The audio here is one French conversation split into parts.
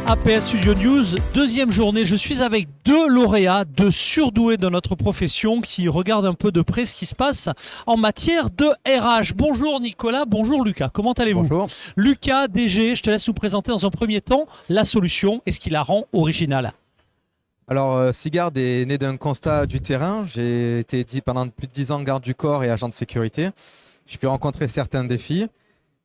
APS Studio News, deuxième journée. Je suis avec deux lauréats, deux surdoués de notre profession qui regardent un peu de près ce qui se passe en matière de RH. Bonjour Nicolas, bonjour Lucas. Comment allez-vous? Bonjour. Lucas, DG, je te laisse nous présenter dans un premier temps la solution et ce qui la rend originale. Alors, Sigard est né d'un constat du terrain. J'ai été pendant plus de 10 ans garde du corps et agent de sécurité. J'ai pu rencontrer certains défis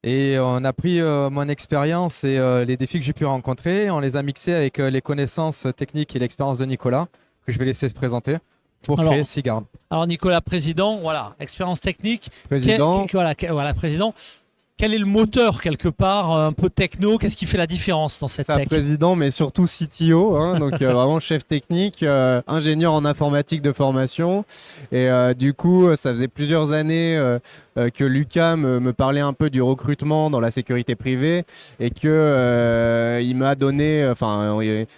et on a pris mon expérience et les défis que j'ai pu rencontrer. On les a mixés avec les connaissances techniques et l'expérience de Nicolas que je vais laisser se présenter pour créer Sigard. Alors Nicolas, président, voilà, expérience technique. Président. Voilà, président. Quel est le moteur quelque part, un peu techno? Qu'est-ce qui fait la différence dans cette tech? Président, mais surtout CTO, hein, donc vraiment chef technique, ingénieur en informatique de formation. Et du coup, ça faisait plusieurs années que Lucas me parlait un peu du recrutement dans la sécurité privée et que il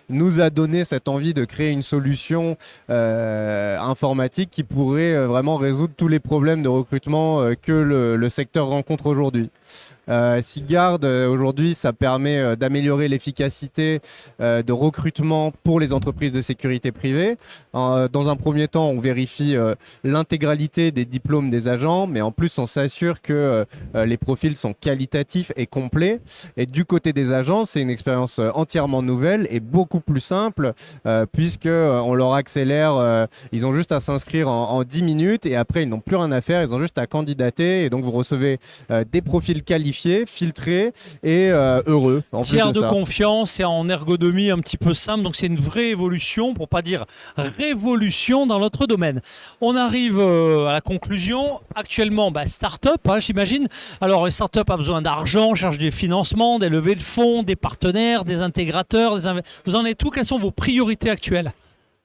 nous a donné cette envie de créer une solution informatique qui pourrait vraiment résoudre tous les problèmes de recrutement que le secteur rencontre aujourd'hui. Sigard, aujourd'hui, ça permet d'améliorer l'efficacité de recrutement pour les entreprises de sécurité privée. Dans un premier temps, on vérifie l'intégralité des diplômes des agents, mais en plus, on s'assure que les profils sont qualitatifs et complets. Et du côté des agents, c'est une expérience entièrement nouvelle et beaucoup plus simple, puisqu'on leur accélère, ils ont juste à s'inscrire en 10 minutes et après, ils n'ont plus rien à faire, ils ont juste à candidater. Et donc, vous recevez des profils qualifiés, filtrés et heureux. Tiers de confiance et en ergonomie un petit peu simple. Donc c'est une vraie évolution, pour pas dire révolution dans notre domaine. On arrive à la conclusion. Actuellement, start-up, hein, j'imagine. Alors les start-up a besoin d'argent, cherche des financements, des levées de fonds, des partenaires, des intégrateurs. Vous en êtes où? Quelles sont vos priorités actuelles?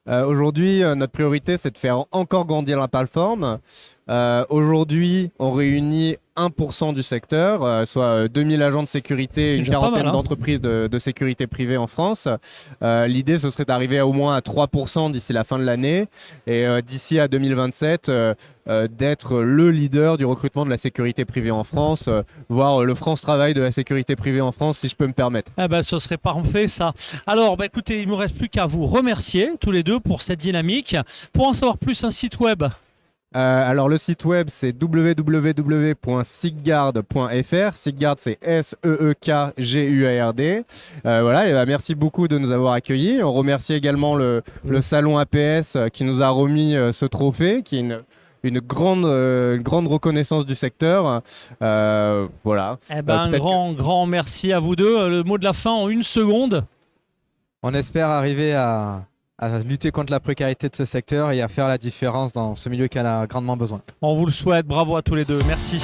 Aujourd'hui, notre priorité, c'est de faire encore grandir la plateforme. Aujourd'hui, on réunit 1% du secteur, soit 2000 agents de sécurité, une quarantaine d'entreprises de sécurité privée en France. L'idée, ce serait d'arriver au moins à 3% d'ici la fin de l'année et d'ici à 2027, d'être le leader du recrutement de la sécurité privée en France, voire le France Travail de la sécurité privée en France, si je peux me permettre. Ce serait parfait ça. Alors, écoutez, il ne me reste plus qu'à vous remercier tous les deux pour cette dynamique. Pour en savoir plus, un site web. Alors le site web c'est www.sigard.fr. Sigard c'est SEEKGUARD. Voilà, et merci beaucoup de nous avoir accueillis. On remercie également le salon APS qui nous a remis ce trophée qui est une grande reconnaissance du secteur. Voilà. Un grand merci à vous deux. Le mot de la fin en 1 seconde. On espère arriver à lutter contre la précarité de ce secteur et à faire la différence dans ce milieu qui en a grandement besoin. On vous le souhaite, bravo à tous les deux, merci.